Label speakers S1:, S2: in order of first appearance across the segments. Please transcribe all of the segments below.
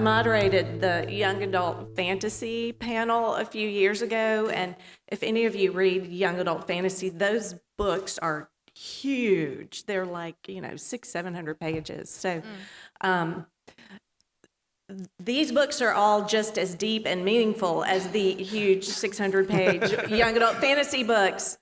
S1: moderated the young adult fantasy panel a few years ago, and if any of you read young adult fantasy, those books are huge. They're like, 600-700 pages. So these books are all just as deep and meaningful as the huge 600-page young adult fantasy books.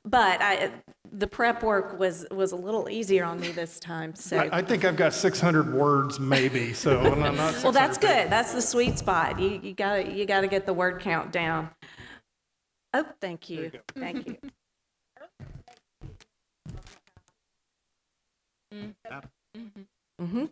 S1: But the prep work was a little easier on me this time. So
S2: I think I've got 600 words maybe. So I'm not.
S1: Well, that's good. That's the sweet spot. You gotta get the word count down. Oh, thank you. Thank you. Mm-hmm.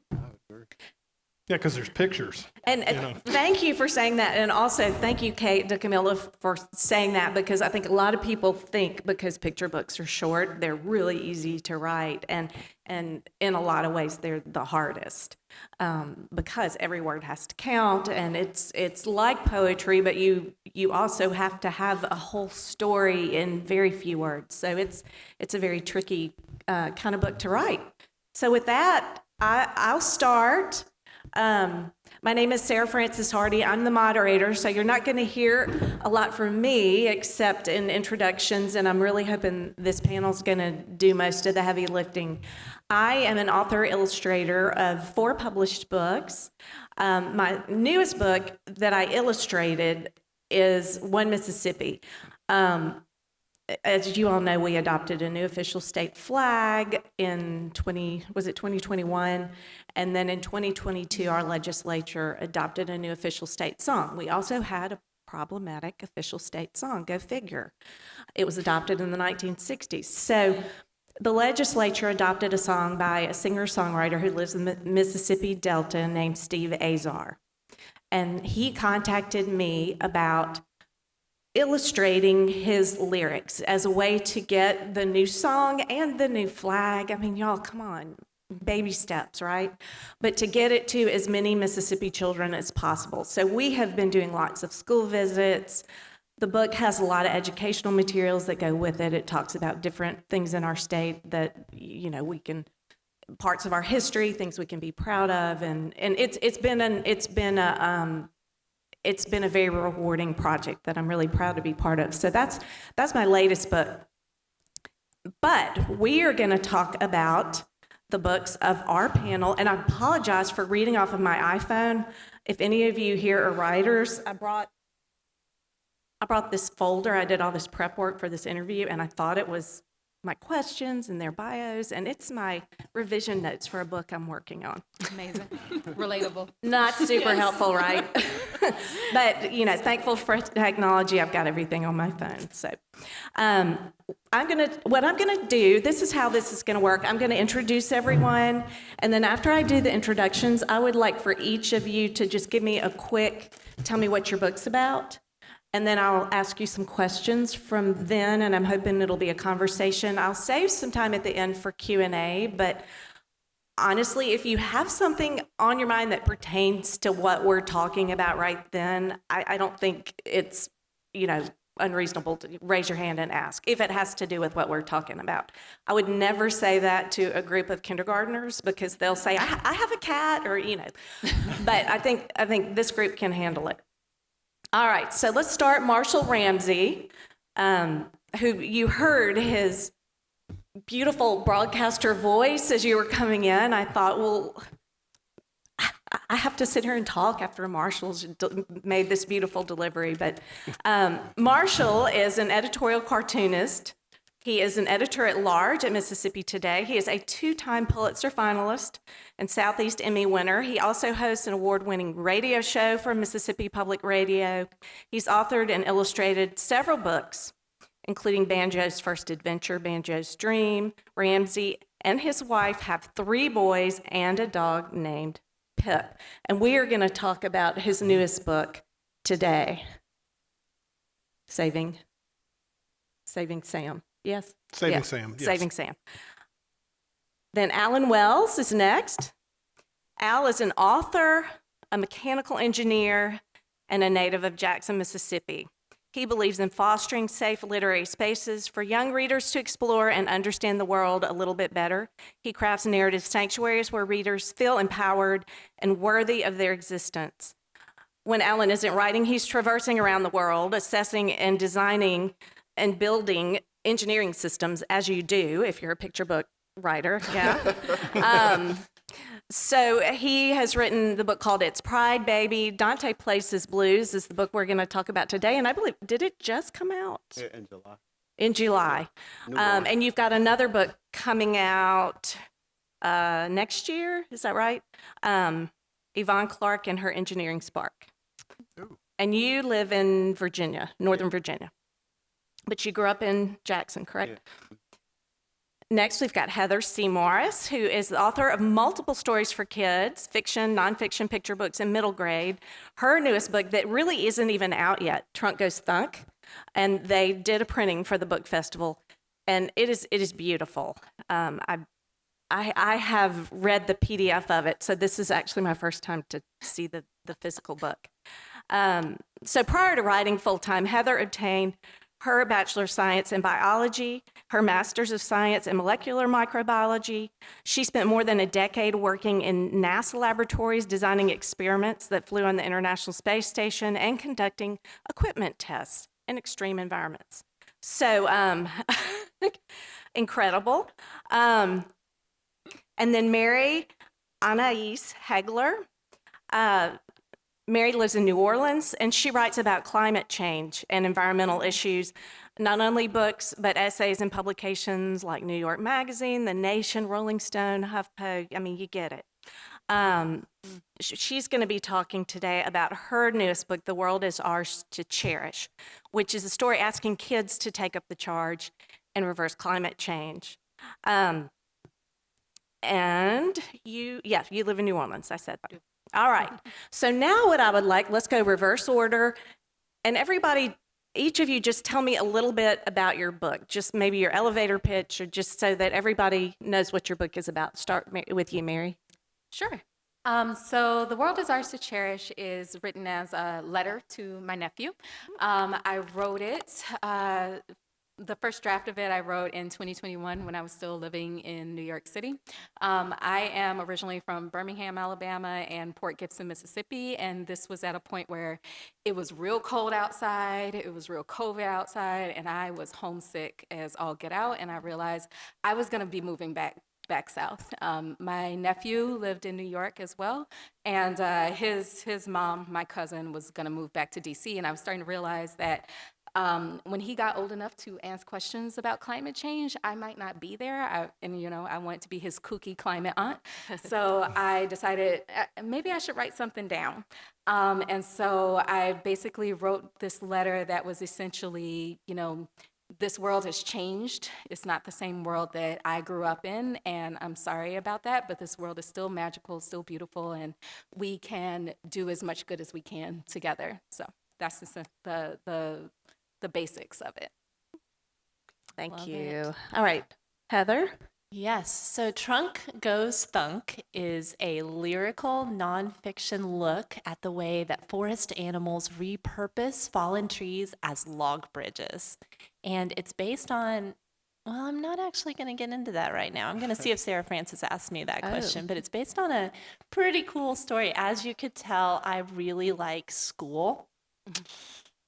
S2: Yeah, because there's pictures.
S1: And thank you for saying that. And also thank you, Kate DeCamilla, for saying that, because I think a lot of people think because picture books are short, they're really easy to write. And in a lot of ways, they're the hardest because every word has to count. And it's like poetry, but you also have to have a whole story in very few words. So it's a very tricky kind of book to write. So with that, I'll start. My name is Sara Francis Hardy. I'm the moderator, so you're not going to hear a lot from me except in introductions, and I'm really hoping this panel's going to do most of the heavy lifting. I am an author illustrator of 4 published books. My newest book that I illustrated is One Mississippi. As you all know, we adopted a new official state flag in 2021? And then in 2022, our legislature adopted a new official state song. We also had a problematic official state song, go figure. It was adopted in the 1960s. So the legislature adopted a song by a singer-songwriter who lives in the Mississippi Delta named Steve Azar. And he contacted me about illustrating his lyrics as a way to get the new song and the new flag. I mean, y'all, come on, baby steps, right? But to get it to as many Mississippi children as possible. So we have been doing lots of school visits. The book has a lot of educational materials that go with it. It talks about different things in our state that, we can, parts of our history, things we can be proud of, and it's been a very rewarding project that I'm really proud to be part of. So that's my latest book. But we are going to talk about the books of our panel, and I apologize for reading off of my iPhone. If any of you here are writers, I brought this folder. I did all this prep work for this interview, and I thought it was my questions and their bios, and it's my revision notes for a book I'm working on.
S3: Amazing. Relatable.
S1: Not super helpful, right? But, thankful for technology, I've got everything on my phone. So what I'm gonna do, this is how this is gonna work. I'm gonna introduce everyone, and then after I do the introductions, I would like for each of you to just give me a quick, tell me what your book's about. And then I'll ask you some questions from then, and I'm hoping it'll be a conversation. I'll save some time at the end for Q&A, but honestly, if you have something on your mind that pertains to what we're talking about right then, I don't think it's, unreasonable to raise your hand and ask if it has to do with what we're talking about. I would never say that to a group of kindergartners because they'll say, I have a cat, or, but I think this group can handle it. All right, so let's start. Marshall Ramsey, who you heard his beautiful broadcaster voice as you were coming in. I thought, well, I have to sit here and talk after Marshall's made this beautiful delivery. But Marshall is an editorial cartoonist. He is an editor-at-large at Mississippi Today. He is a 2-time Pulitzer finalist and Southeast Emmy winner. He also hosts an award-winning radio show for Mississippi Public Radio. He's authored and illustrated several books, including Banjo's First Adventure, Banjo's Dream. Ramsey and his wife have 3 boys and a dog named Pip. And we are going to talk about his newest book today, Saving Sam. Yes?
S2: Saving Sam, yes.
S1: Saving Sam. Then Alan Wells is next. Al is an author, a mechanical engineer, and a native of Jackson, Mississippi. He believes in fostering safe literary spaces for young readers to explore and understand the world a little bit better. He crafts narrative sanctuaries where readers feel empowered and worthy of their existence. When Alan isn't writing, he's traversing around the world, assessing and designing and building engineering systems, as you do if you're a picture book writer. Yeah. So he has written the book called It's Pride, Baby. Danté Places Blues is the book we're going to talk about today. And I believe, did it just come out?
S4: In July.
S1: In July. And you've got another book coming out next year. Is that right? Yvonne Clark and Her Engineering Spark.
S4: Ooh.
S1: And you live in Virginia, Northern Virginia. But you grew up in Jackson, correct?
S4: Yeah.
S1: Next, we've got Heather C. Morris, who is the author of multiple stories for kids, fiction, nonfiction, picture books, and middle grade. Her newest book that really isn't even out yet, Trunk Goes Thunk, and they did a printing for the book festival, and it is beautiful. I have read the PDF of it, so this is actually my first time to see the physical book. So prior to writing full-time, Heather obtained her Bachelor of Science in Biology, her Master's of Science in Molecular Microbiology. She spent more than a decade working in NASA laboratories, designing experiments that flew on the International Space Station and conducting equipment tests in extreme environments. So, incredible. And then Mary Annaïse Heglar. Mary lives in New Orleans, and she writes about climate change and environmental issues, not only books, but essays and publications like New York Magazine, The Nation, Rolling Stone, HuffPo. I mean, you get it. She's going to be talking today about her newest book, The World Is Ours to Cherish, which is a story asking kids to take up the charge and reverse climate change. And you live in New Orleans, I said that. All right, so now what I would like, let's go reverse order. And everybody, each of you just tell me a little bit about your book, just maybe your elevator pitch, or just so that everybody knows what your book is about. Start with you, Mary.
S3: Sure. So The World Is Ours to Cherish is written as a letter to my nephew. I wrote it, the first draft of it I wrote in 2021 when I was still living in New York City. I am originally from Birmingham, Alabama, and Port Gibson, Mississippi, and this was at a point where it was real cold outside, it was real COVID outside, and I was homesick as all get out, and I realized I was gonna be moving back south. My nephew lived in New York as well, and his mom, my cousin, was gonna move back to DC, and I was starting to realize that when he got old enough to ask questions about climate change, I might not be there. I wanted to be his kooky climate aunt. So I decided maybe I should write something down. And so I basically wrote this letter that was essentially, this world has changed. It's not the same world that I grew up in, and I'm sorry about that, but this world is still magical, still beautiful, and we can do as much good as we can together. So that's the basics of it.
S1: Thank
S5: Love
S1: you.
S5: it.
S1: All right, Heather.
S5: Yes, so Trunk Goes Thunk is a lyrical nonfiction look at the way that forest animals repurpose fallen trees as log bridges. And it's based on, well, I'm not actually going to get into that right now. I'm going to see if Sarah Francis asked me that question, but it's based on a pretty cool story. As you could tell, I really like school.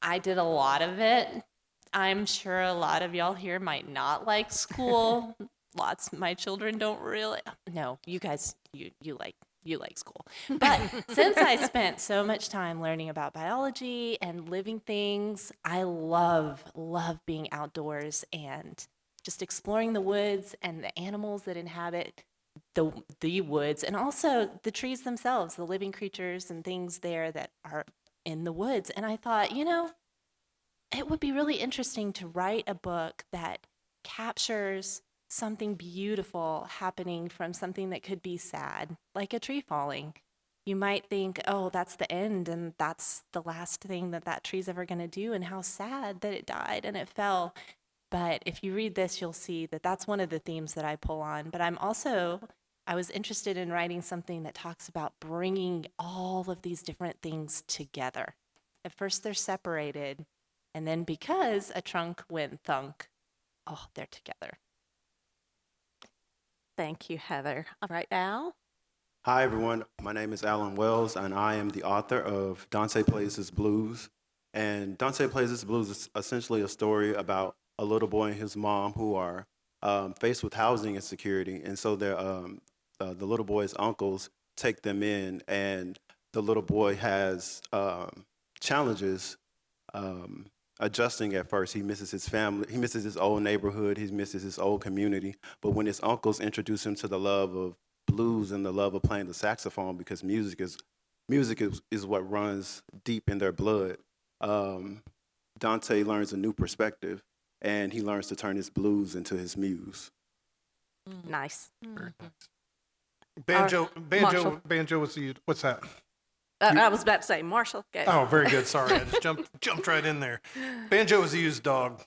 S5: I did a lot of it. I'm sure a lot of y'all here might not like school. My children don't really. No, you guys, you like school. But since I spent so much time learning about biology and living things, I love being outdoors and just exploring the woods and the animals that inhabit the woods, and also the trees themselves, the living creatures and things there that are in the woods. And I thought, it would be really interesting to write a book that captures something beautiful happening from something that could be sad, like a tree falling. You might think, oh, that's the end, and that's the last thing that tree's ever going to do, and how sad that it died and it fell. But if you read this, you'll see that that's one of the themes that I pull on. But I was interested in writing something that talks about bringing all of these different things together. At first, they're separated, And then because a trunk went thunk, oh, they're together.
S1: Thank you, Heather. All right, Al?
S4: Hi, everyone. My name is Alan Wells, and I am the author of Danté Plays His Blues. And Danté Plays His Blues is essentially a story about a little boy and his mom who are faced with housing insecurity. And so the little boy's uncles take them in, and the little boy has challenges adjusting at first. He misses his family, he misses his old neighborhood, he misses his old community. But when his uncles introduce him to the love of blues and the love of playing the saxophone, because music is what runs deep in their blood, Danté learns a new perspective, and he learns to turn his blues into his muse.
S1: Nice.
S2: Banjo
S1: Marshall.
S2: was the, what's that?
S1: I was about to say, Marshall, go.
S2: Oh, very good. Sorry, I just jumped right in there. Banjo was a used dog.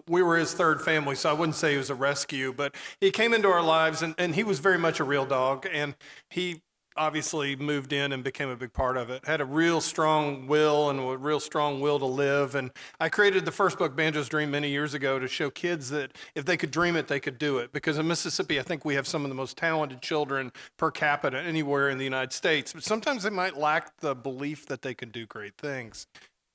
S2: We were his third family, so I wouldn't say he was a rescue, but he came into our lives, and he was very much a real dog, and he obviously moved in and became a big part of it. Had a real strong will and a real strong will to live, and I created the first book, Banjo's Dream, many years ago to show kids that if they could dream it, they could do it, because in Mississippi, I think we have some of the most talented children per capita anywhere in the United States, but sometimes they might lack the belief that they can do great things.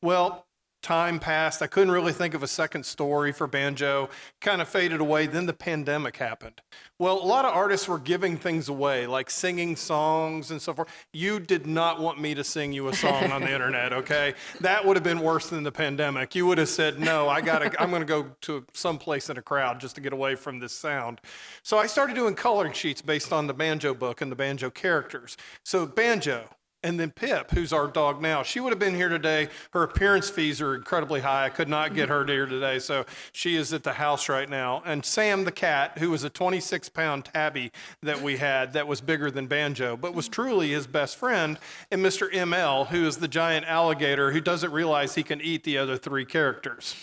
S2: Well, time passed. I couldn't really think of a second story for Banjo. Kind of faded away. Then the pandemic happened. Well, a lot of artists were giving things away, like singing songs and so forth. You did not want me to sing you a song on the internet, okay? That would have been worse than the pandemic. You would have said, no, I'm going to go to some place in a crowd just to get away from this sound. So I started doing coloring sheets based on the Banjo book and the Banjo characters. So Banjo, and then Pip, who's our dog now, she would have been here today. Her appearance fees are incredibly high. I could not get her here today, so she is at the house right now. And Sam the cat, who was a 26-pound tabby that we had that was bigger than Banjo, but was truly his best friend. And Mr. ML, who is the giant alligator who doesn't realize he can eat the other three characters.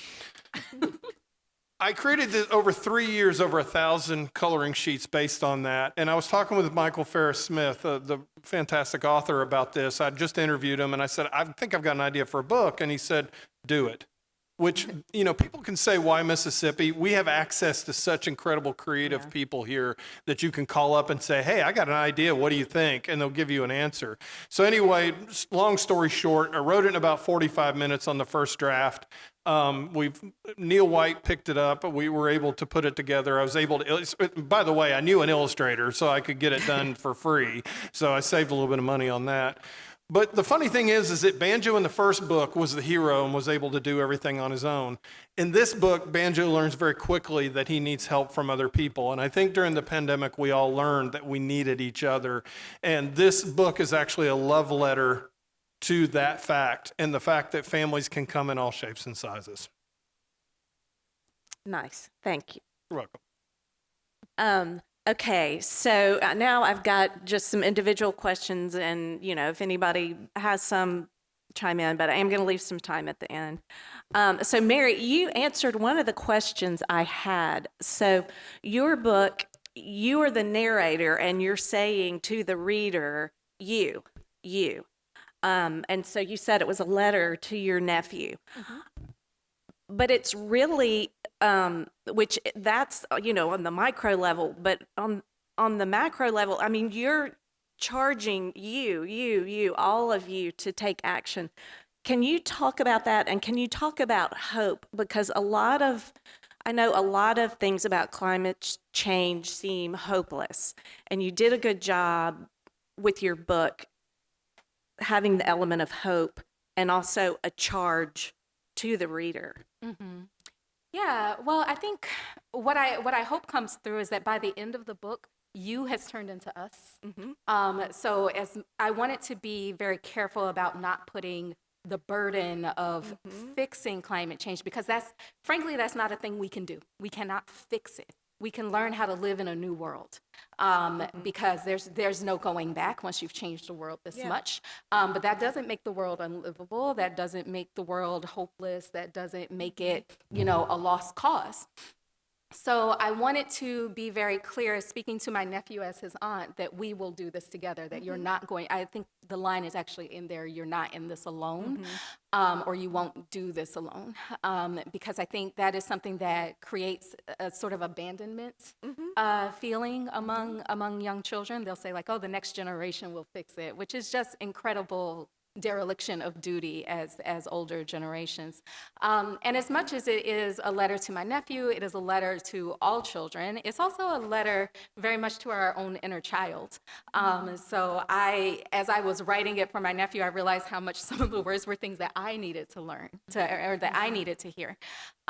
S2: I created this over 3 years, over 1,000 coloring sheets based on that. And I was talking with Michael Ferris Smith, the fantastic author, about this. I just interviewed him, and I said, I think I've got an idea for a book. And he said, do it. Which, people can say, why Mississippi? We have access to such incredible creative people here that you can call up and say, hey, I got an idea. What do you think? And they'll give you an answer. So anyway, long story short, I wrote it in about 45 minutes on the first draft. Neil White picked it up. We were able to put it together. I was able to, by the way, I knew an illustrator, so I could get it done for free. So I saved a little bit of money on that. But the funny thing is that Banjo in the first book was the hero and was able to do everything on his own. In this book, Banjo learns very quickly that he needs help from other people. And I think during the pandemic, we all learned that we needed each other. And this book is actually a love letter to that fact, and the fact that families can come in all shapes and sizes.
S1: Nice. Thank you.
S2: You're welcome.
S1: Okay, so now I've got just some individual questions, and, if anybody has some, chime in, but I am going to leave some time at the end. So Mary, you answered one of the questions I had. So your book, you are the narrator, and you're saying to the reader, you. And so you said it was a letter to your nephew. Mm-hmm. But it's really, which that's, on the micro level, but on the macro level, I mean, you're charging you, all of you to take action. Can you talk about that? And can you talk about hope? Because I know a lot of things about climate change seem hopeless. And you did a good job with your book having the element of hope and also a charge to the reader.
S3: Mm-hmm. Yeah, well, I think what I hope comes through is that by the end of the book, you has turned into us. Mm-hmm. So as I wanted to be very careful about not putting the burden of fixing climate change, because that's not a thing we can do. We cannot fix it. We can learn how to live in a new world, because there's no going back once you've changed the world this much. But that doesn't make the world unlivable. That doesn't make the world hopeless. That doesn't make it, a lost cause. So I wanted to be very clear, speaking to my nephew as his aunt, that we will do this together, that you're not going, I think the line is actually in there, you're not in this alone, or you won't do this alone. Because I think that is something that creates a sort of abandonment feeling among young children. They'll say like, oh, the next generation will fix it, which is just incredible dereliction of duty as older generations. And as much as it is a letter to my nephew, it is a letter to all children. It's also a letter very much to our own inner child. So as I was writing it for my nephew, I realized how much some of the words were things that I needed to learn, or that I needed to hear.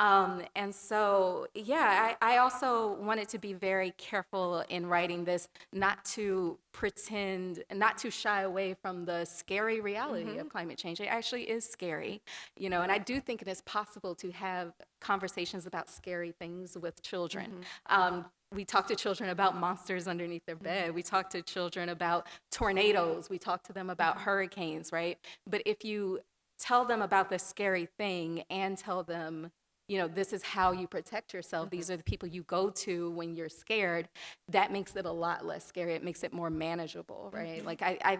S3: And so, yeah, I also wanted to be very careful in writing this, not to pretend, not to shy away from the scary reality of climate change. It actually is scary, and I do think it is possible to have conversations about scary things with children. We talk to children about monsters underneath their bed. We talk to children about tornadoes. We talk to them about hurricanes, right? But if you tell them about this scary thing and tell them, this is how you protect yourself. These are the people you go to when you're scared. That makes it a lot less scary. It makes it more manageable, right? Like I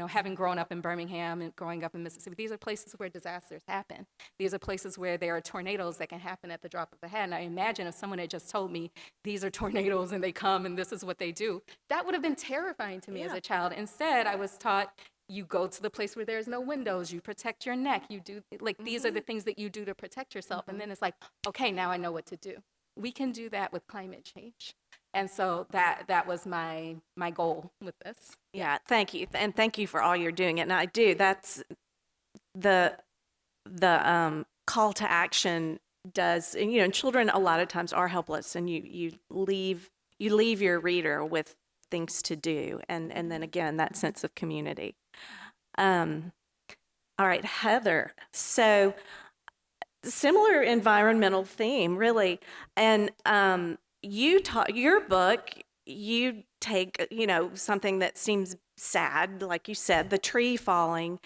S3: having grown up in Birmingham and growing up in Mississippi, these are places where disasters happen. These are places where there are tornadoes that can happen at the drop of a hat. And I imagine if someone had just told me these are tornadoes and they come and this is what they do, that would have been terrifying to me as a child. Instead, I was taught, you go to the place where there's no windows, you protect your neck, you do, like, these are the things that you do to protect yourself. And then it's like, okay, now I know what to do. We can do that with climate change. And so that was my goal with this.
S1: Yeah, thank you. And thank you for all you're doing. And I do, that's the call to action does, and children a lot of times are helpless, and you leave your reader with things to do. And then again, that sense of community. All right, Heather. So similar environmental theme, really. And your book, you take, something that seems sad, like you said, the tree falling,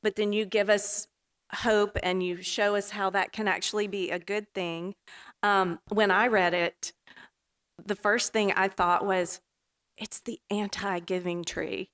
S1: but then you give us hope and you show us how that can actually be a good thing. When I read it, the first thing I thought was, it's the anti-giving tree.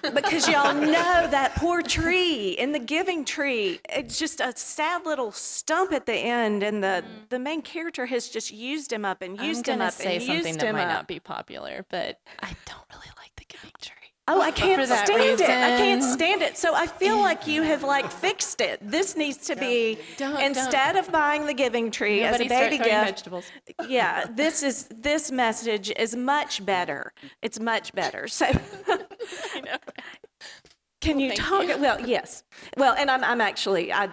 S1: Because y'all know that poor tree in the giving tree. It's just a sad little stump at the end, and the main character has just used him up and used him up and used him up.
S5: I'm going to say something that might not be popular, but I don't really like the giving tree.
S1: Oh, I can't stand it. I can't
S5: reason.
S1: stand it. So I feel like you have fixed it. This needs to be, instead of buying the giving tree as a baby gift.
S5: Vegetables.
S1: Yeah, this message is much better. It's much better. So
S5: I know.
S1: can you talk? Well, yes. Well, and I'm actually, I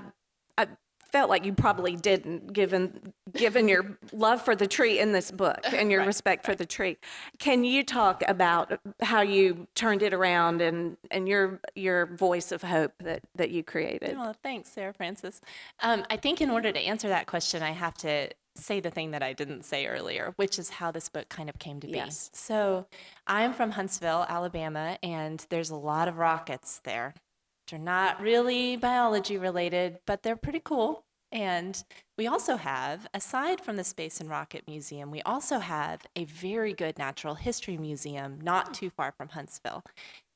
S1: felt like you probably didn't, given your love for the tree in this book and your respect for the tree. Can you talk about how you turned it around and your voice of hope that you created?
S5: Oh, thanks, Sarah Francis. I think in order to answer that question, I have to say the thing that I didn't say earlier, which is how this book kind of came to be.
S1: Yes.
S5: So I'm from Huntsville, Alabama, and there's a lot of rockets there. They're not really biology related, but they're pretty cool. And we also have, aside from the Space and Rocket Museum, we also have a very good natural history museum not too far from Huntsville.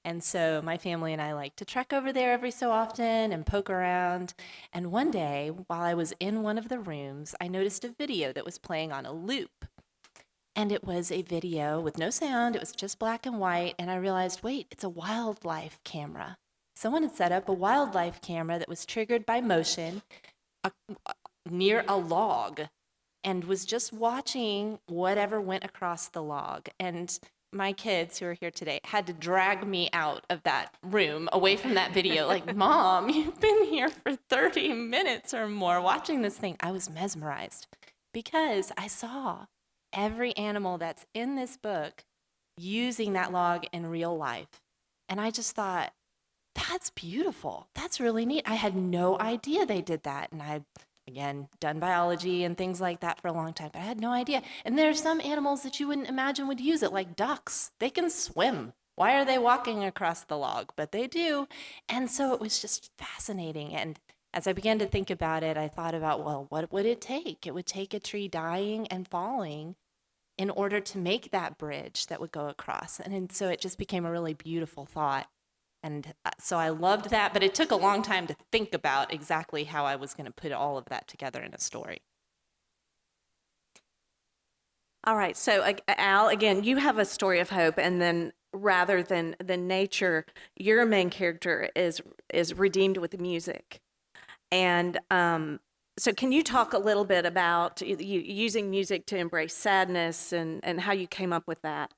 S5: And so my family and I like to trek over there every so often and poke around. And one day, while I was in one of the rooms, I noticed a video that was playing on a loop. And it was a video with no sound. It was just black and white. And I realized, wait, it's a wildlife camera. Someone had set up a wildlife camera that was triggered by motion near a log and was just watching whatever went across the log. And my kids who are here today had to drag me out of that room away from that video. Like, Mom, you've been here for 30 minutes or more watching this thing. I was mesmerized because I saw every animal that's in this book using that log in real life. And I just thought, that's beautiful. That's really neat. I had no idea they did that. And I've, again, done biology and things like that for a long time, but I had no idea. And there are some animals that you wouldn't imagine would use it, like ducks. They can swim. Why are they walking across the log? But they do. And so it was just fascinating. And as I began to think about it, I thought about, well, what would it take? It would take a tree dying and falling in order to make that bridge that would go across. And so it just became a really beautiful thought. And so I loved that, but it took a long time to think about exactly how I was going to put all of that together in a story.
S1: All right, so Al, again, you have a story of hope, and then rather than nature, your main character is redeemed with music. And so can you talk a little bit about using music to embrace sadness and how you came up with that?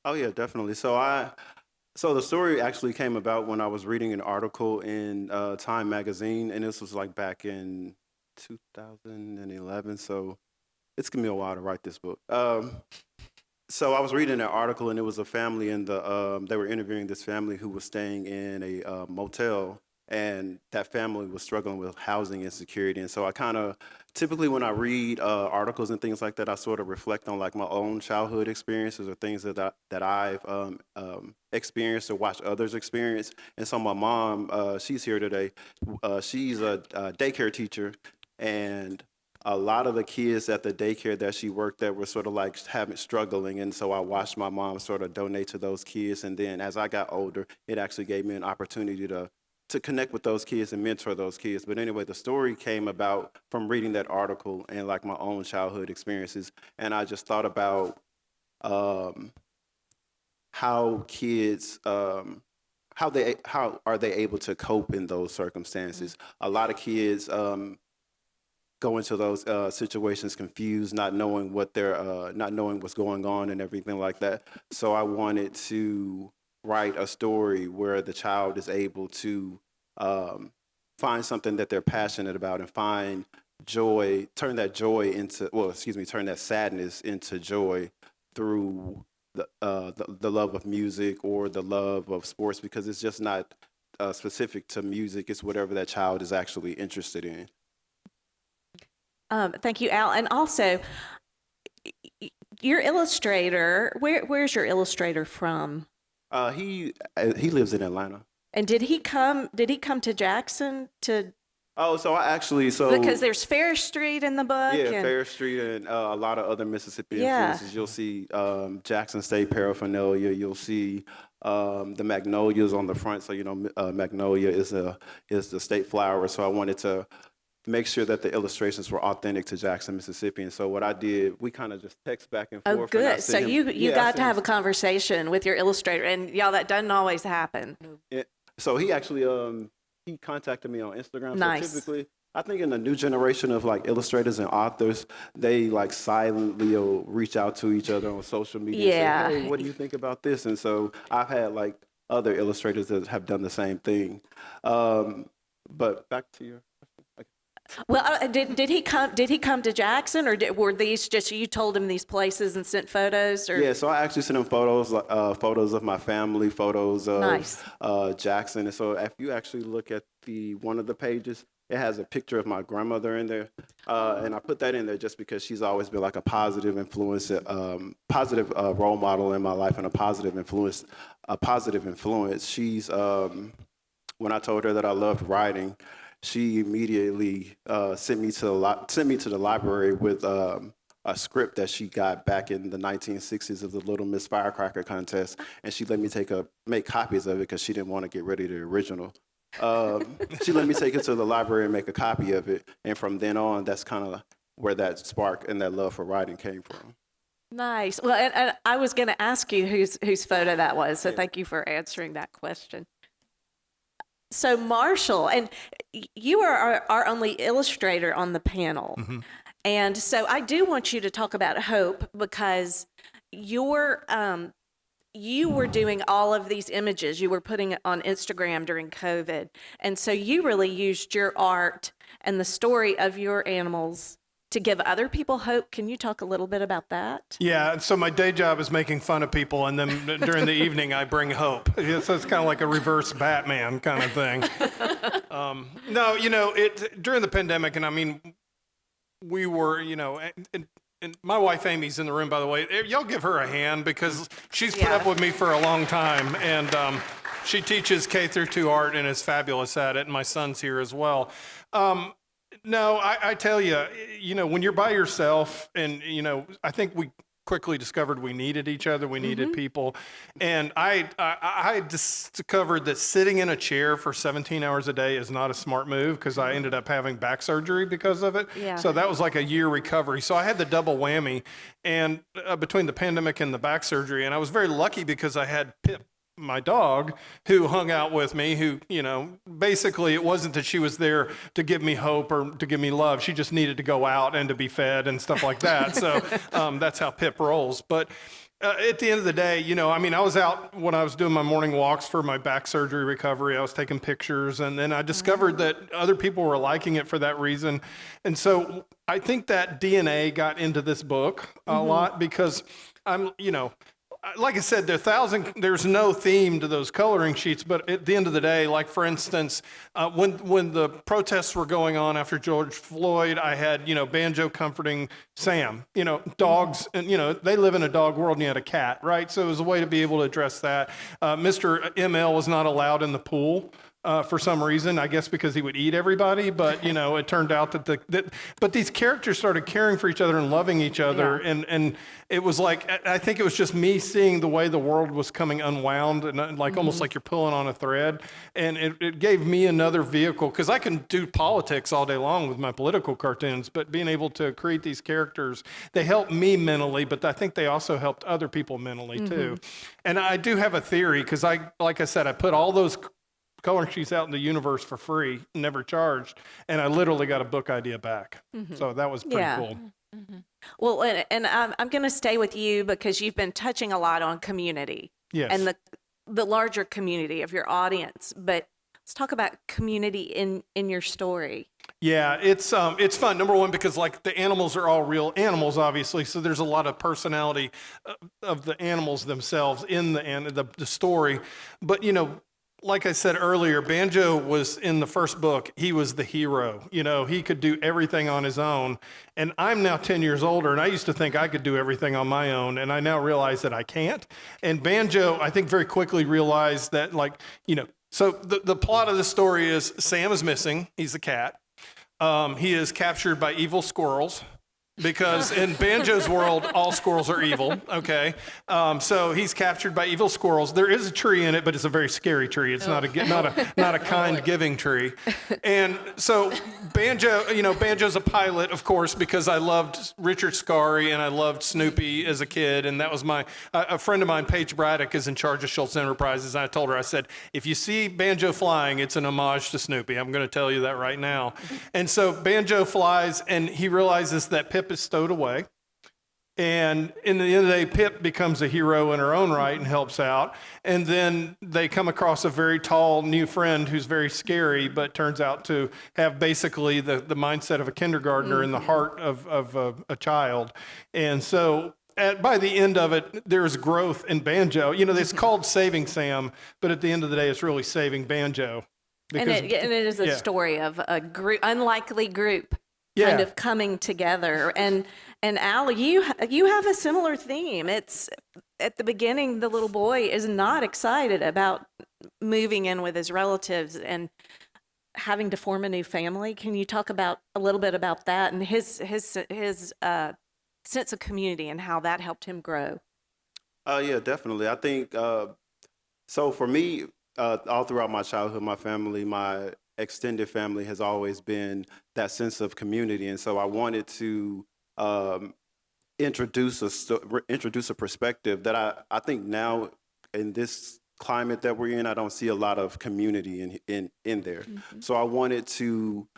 S4: Oh yeah, definitely. So the story actually came about when I was reading an article in Time magazine, and this was like back in 2011. So it's gonna be a while to write this book. So I was reading an article, and it was a family in they were interviewing this family who was staying in a motel, and that family was struggling with housing insecurity. And so I kind of, typically when I read articles and things like that, I sort of reflect on like my own childhood experiences or things that I've experienced or watched others experience. And so my mom, she's here today. She's a daycare teacher, and a lot of the kids at the daycare that she worked at were sort of like struggling. And so I watched my mom sort of donate to those kids. And then as I got older, it actually gave me an opportunity to connect with those kids and mentor those kids. But anyway, the story came about from reading that article and like my own childhood experiences. And I just thought about how kids, how are they able to cope in those circumstances? A lot of kids go into those situations confused, not knowing not knowing what's going on and everything like that. So I wanted to write a story where the child is able to find something that they're passionate about and find joy, turn that sadness into joy through the love of music or the love of sports, because it's just not specific to music. It's whatever that child is actually interested in.
S1: Thank you, Al. And also, your illustrator, where's your illustrator from?
S4: He lives in Atlanta.
S1: And did he come to Jackson to?
S4: Oh, so I actually,
S1: Because there's Fair Street in the book.
S4: Yeah,
S1: and,
S4: Fair Street and a lot of other Mississippi
S1: Yeah.
S4: influences. You'll see Jackson State paraphernalia. You'll see the magnolias on the front. So magnolia is the state flower. So I wanted to make sure that the illustrations were authentic to Jackson, Mississippi. And so what I did, we kind of just text back and forth.
S1: Oh,
S4: and I
S1: good.
S4: sent
S1: So
S4: him-
S1: you
S4: I
S1: got
S4: sent
S1: to have
S4: him-
S1: a conversation with your illustrator, and y'all, that doesn't always happen.
S4: Yeah. So he actually he contacted me on Instagram.
S1: Nice.
S4: So typically, I think in the new generation of like illustrators and authors, they like silently reach out to each other on social media
S1: Yeah.
S4: and say, hey, what do you think about this? And so I've had like other illustrators that have done the same thing. But back to your question.
S1: Well, did he come? Did he come to Jackson, or were these just you told him these places and sent photos? Or
S4: Yeah, so I actually sent him photos of my family, photos of
S1: Nice.
S4: Jackson. And so if you actually look at one of the pages, it has a picture of my grandmother in there. And I put that in there just because she's always been like a positive influence, positive role model in my life and a positive influence. She's, when I told her that I loved writing, she immediately sent me to the library with a script that she got back in the 1960s of the Little Miss Firecracker contest, and she let me make copies of it because she didn't want to get rid of the original. She let me take it to the library and make a copy of it, and from then on, that's kind of where that spark and that love for writing came from.
S1: Nice. Well, and I was going to ask you whose photo that was, so thank you for answering that question. So Marshall, and you are our only illustrator on the panel.
S2: Mm-hmm.
S1: And so I do want you to talk about hope, because you were doing all of these images. You were putting it on Instagram during COVID. And so you really used your art and the story of your animals to give other people hope. Can you talk a little bit about that?
S2: Yeah, so my day job is making fun of people, and then during the evening I bring hope. Yeah, so it's kind of like a reverse Batman kind of thing. No, during the pandemic, and I mean, we were, and my wife Amy's in the room, by the way. Y'all give her a hand, because she's put up with me for a long time, and She teaches K through 2 art and is fabulous at it. And my son's here as well. No, I tell you, when you're by yourself, and I think we quickly discovered we needed each other. We needed people. And I discovered that sitting in a chair for 17 hours a day is not a smart move, because I ended up having back surgery because of it.
S1: Yeah.
S2: So that was like a year recovery. So I had the double whammy, and between the pandemic and the back surgery. And I was very lucky because I had Pip, my dog, who hung out with me, who, basically it wasn't that she was there to give me hope or to give me love. She just needed to go out and to be fed and stuff like that. So that's how Pip rolls. But at the end of the day, I was out when I was doing my morning walks for my back surgery recovery. I was taking pictures, and then I discovered that other people were liking it for that reason. And so I think that DNA got into this book a lot, because like I said, there's no theme to those coloring sheets, but at the end of the day, like for instance, when the protests were going on after George Floyd, I had, Banjo comforting Sam, dogs, and, they live in a dog world, and you had a cat, right? So it was a way to be able to address that. Mr. ML was not allowed in the pool. For some reason, I guess because he would eat everybody, but it turned out but these characters started caring for each other and loving each other, and it was like, I think it was just me seeing the way the world was coming unwound, and like almost like you're pulling on a thread, and it gave me another vehicle, because I can do politics all day long with my political cartoons, but being able to create these characters, they helped me mentally, but I think they also helped other people mentally too. And I do have a theory, because like I said, I put all those coloring sheets out in the universe for free, never charged, and I literally got a book idea back. So that was pretty cool.
S1: Well, and I'm going to stay with you, because you've been touching a lot on community.
S2: Yes.
S1: And the larger community of your audience. But let's talk about community in your story.
S2: Yeah, it's fun. Number one, because like the animals are all real animals, obviously, so there's a lot of personality of the animals themselves in the story. But like I said earlier, Banjo was in the first book, he was the hero. He could do everything on his own. And I'm now 10 years older, and I used to think I could do everything on my own, and I now realize that I can't. And Banjo, I think, very quickly realized that, so the plot of the story is Sam is missing. He's a cat. He is captured by evil squirrels. Because in Banjo's world, all squirrels are evil, okay? So he's captured by evil squirrels. There is a tree in it, but it's a very scary tree. It's not a kind, giving tree. And so Banjo's a pilot, of course, because I loved Richard Scarry and I loved Snoopy as a kid. And that was a friend of mine, Paige Braddock, is in charge of Schultz Enterprises. And I told her, I said, if you see Banjo flying, it's an homage to Snoopy. I'm going to tell you that right now. And so Banjo flies, and he realizes that Pip is stowed away. And in the end of the day, Pip becomes a hero in her own right and helps out. And then they come across a very tall new friend who's very scary, but turns out to have basically the mindset of a kindergartner in the heart of a child. And so by the end of it, there's growth in Banjo. It's called Saving Sam, but at the end of the day, it's really saving Banjo.
S1: And it is a story of a unlikely group kind of coming together. And Al, you have a similar theme. It's at the beginning, the little boy is not excited about moving in with his relatives and having to form a new family. Can you talk a little bit about that and his sense of community and how that helped him grow?
S4: Yeah, definitely. I think so. For me, all throughout my childhood, my family, my extended family has always been that sense of community, and so I wanted to introduce a perspective that I think now in this climate that we're in, I don't see a lot of community in there. So I wanted to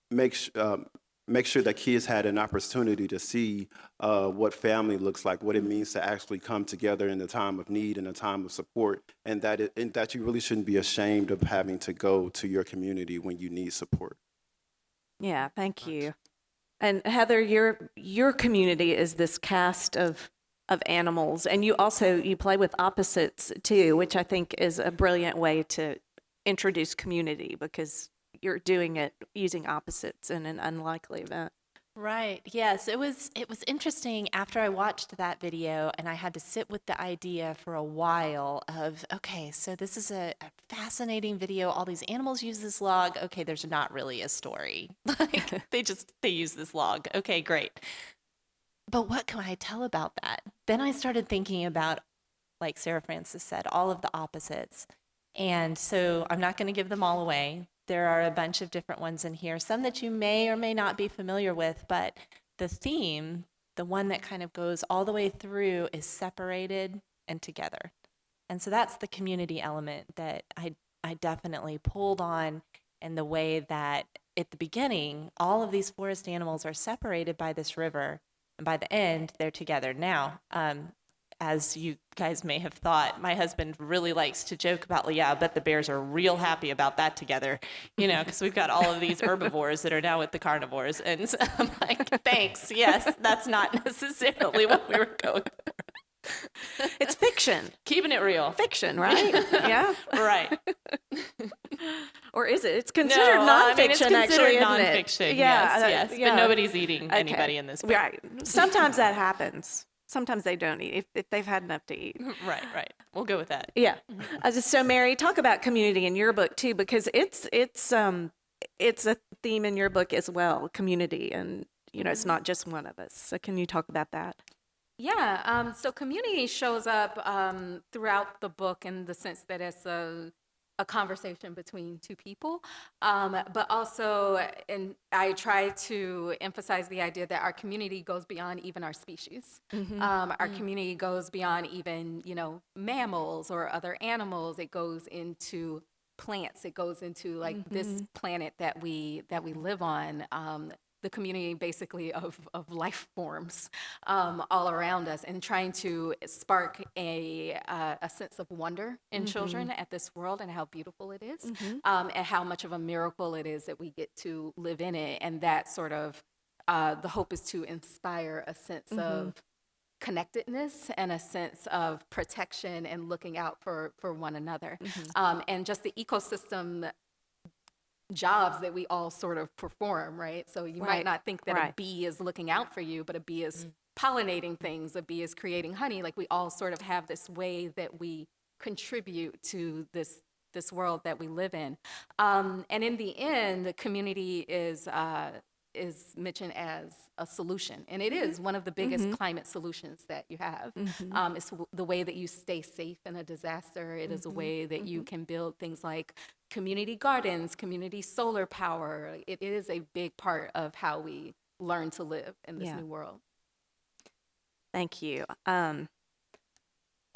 S4: make sure that kids had an opportunity to see what family looks like, what it means to actually come together in a time of need and a time of support, and that you really shouldn't be ashamed of having to go to your community when you need support.
S1: Yeah, thank you. And Heather, your community is this cast of animals, and you play with opposites too, which I think is a brilliant way to introduce community, because you're doing it using opposites in an unlikely event.
S5: Right. Yes, it was interesting after I watched that video and I had to sit with the idea for a while of, okay, so this is a fascinating video. All these animals use this log. Okay, there's not really a story. Like they use this log. Okay, great. But what can I tell about that? Then I started thinking about, like Sarah Francis said, all of the opposites. And so I'm not going to give them all away. There are a bunch of different ones in here, some that you may or may not be familiar with, but the theme, the one that kind of goes all the way through, is separated and together. And so that's the community element that I definitely pulled on, and the way that at the beginning, all of these forest animals are separated by this river, and by the end, they're together. Now, as you guys may have thought, my husband really likes to joke about, yeah, I bet the bears are real happy about that together, because we've got all of these herbivores that are now with the carnivores. And so I'm like, thanks, yes, that's not necessarily what we were going for.
S1: It's fiction.
S5: Keeping it real.
S1: Fiction, right? Yeah.
S5: Right.
S1: Or is it? It's considered
S5: No,
S1: nonfiction,
S5: it's considered
S1: actually, isn't
S5: nonfiction,
S1: it?
S5: yes.
S1: Yeah.
S5: But nobody's eating
S1: Okay.
S5: anybody in this book.
S1: Right. Sometimes that happens. Sometimes they don't eat if they've had enough to eat.
S5: Right. We'll go with that.
S1: Yeah. So Mary, talk about community in your book too, because it's a theme in your book as well, community, and it's not just one of us. So can you talk about that?
S3: Yeah, so community shows up throughout the book in the sense that it's a conversation between two people, but also, and I try to emphasize the idea that our community goes beyond even our species. Our community goes beyond even, mammals or other animals. It goes into plants. It goes into like this planet that we live on. The community basically of life forms all around us, and trying to spark a sense of wonder in children at this world and how beautiful it is, and how much of a miracle it is that we get to live in it. And that sort of, the hope is to inspire a sense of connectedness and a sense of protection and looking out for one another. And just the ecosystem jobs that we all sort of perform, right? So you might not think that a bee is looking out for you, but a bee is pollinating things, a bee is creating honey. Like we all sort of have this way that we contribute to this world that we live in. And in the end, the community is mentioned as a solution, and it is one of the biggest climate solutions that you have. It's the way that you stay safe in a disaster. It is a way that you can build things like community gardens, community solar power. It is a big part of how we learn to live in this new world.
S1: Thank you. Okay, I'm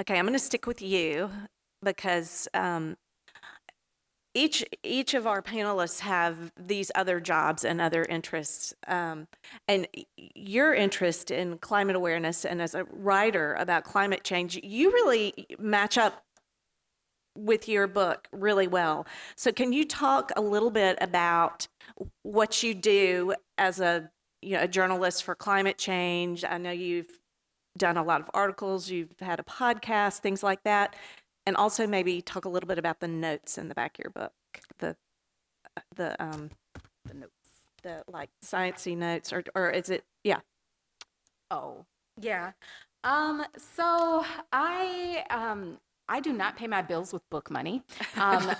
S1: going to stick with you because each of our panelists have these other jobs and other interests, and your interest in climate awareness and as a writer about climate change, you really match up with your book really well. So can you talk a little bit about what you do as a journalist for climate change? I know you've done a lot of articles, you've had a podcast, things like that. And also maybe talk a little bit about the notes in the back of your book, the notes, the like sciencey notes, or is it? Yeah.
S3: Oh, yeah. So I do not pay my bills with book money. I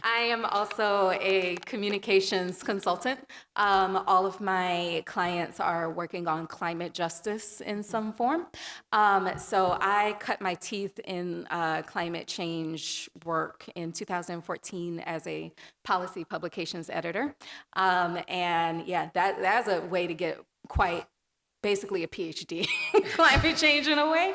S3: am also a communications consultant. All of my clients are working on climate justice in some form. So I cut my teeth in climate change work in 2014 as a policy publications editor. And yeah, that's a way to get quite basically a PhD in climate change in a way.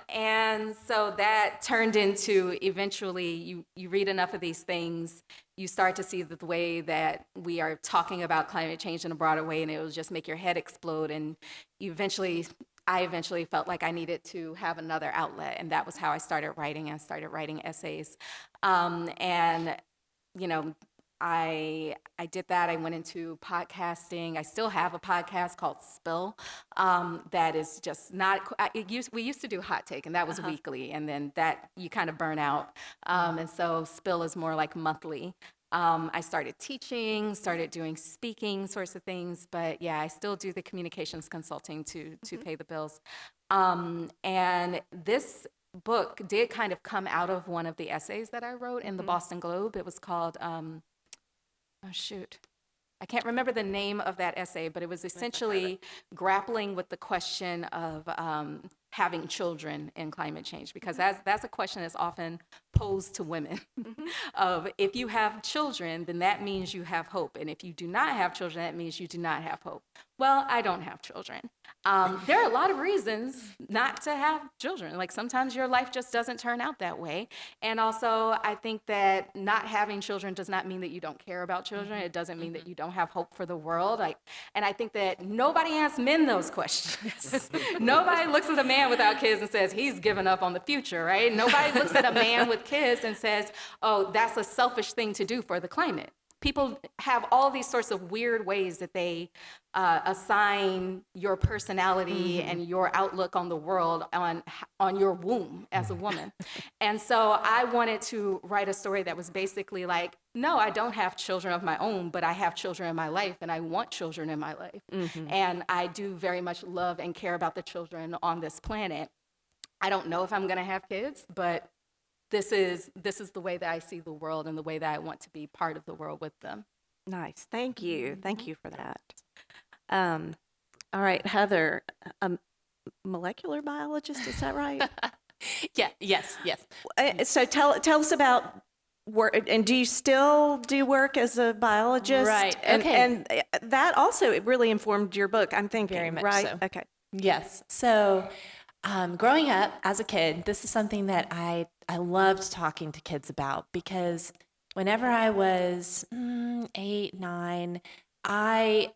S3: And so that turned into, eventually you read enough of these things, you start to see the way that we are talking about climate change in a broader way, and it will just make your head explode. And I eventually felt like I needed to have another outlet, and that was how I started writing. I started writing essays. And I did that. I went into podcasting. I still have a podcast called Spill that is just not, we used to do Hot Take, and that was weekly, and then that you kind of burn out. And so Spill is more like monthly. I started teaching, started doing speaking sorts of things, but yeah, I still do the communications consulting to pay the bills. And this book did kind of come out of one of the essays that I wrote in the Boston Globe. It was called, oh shoot, I can't remember the name of that essay, but it was essentially grappling with the question of having children in climate change, because that's a question that's often posed to women. Of if you have children, then that means you have hope. And if you do not have children, that means you do not have hope. Well, I don't have children. There are a lot of reasons not to have children. Like sometimes your life just doesn't turn out that way. And also, I think that not having children does not mean that you don't care about children. It doesn't mean that you don't have hope for the world. And I think that nobody asks men those questions. Nobody looks at a man without kids and says, he's given up on the future, right? Nobody looks at a man with kids and says, oh, that's a selfish thing to do for the climate. People have all these sorts of weird ways that they assign your personality and your outlook on the world on your womb as a woman. And so I wanted to write a story that was basically like, no, I don't have children of my own, but I have children in my life, and I want children in my life. And I do very much love and care about the children on this planet. I don't know if I'm going to have kids, but this is the way that I see the world and the way that I want to be part of the world with them.
S1: Nice. Thank you. Thank you for that. All right, Heather, a molecular biologist, is that right?
S5: Yeah, yes.
S1: So tell us about work, and do you still do work as a biologist?
S5: Right,
S1: And,
S5: okay.
S1: and that also it really informed your book, I'm thinking,
S5: Very much
S1: right?
S5: so.
S1: Okay.
S5: Yes. So growing up as a kid, this is something that I loved talking to kids about, because whenever I was 8, 9, I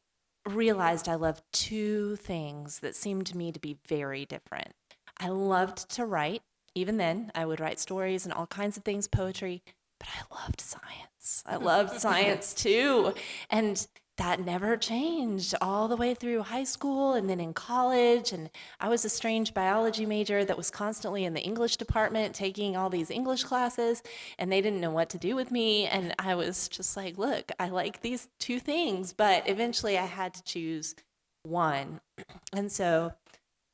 S5: realized I loved two things that seemed to me to be very different. I loved to write. Even then, I would write stories and all kinds of things, poetry, but I loved science. I loved science too. And that never changed all the way through high school and then in college. And I was a strange biology major that was constantly in the English department taking all these English classes, and they didn't know what to do with me. And I was just like, look, I like these two things, but eventually I had to choose one. And so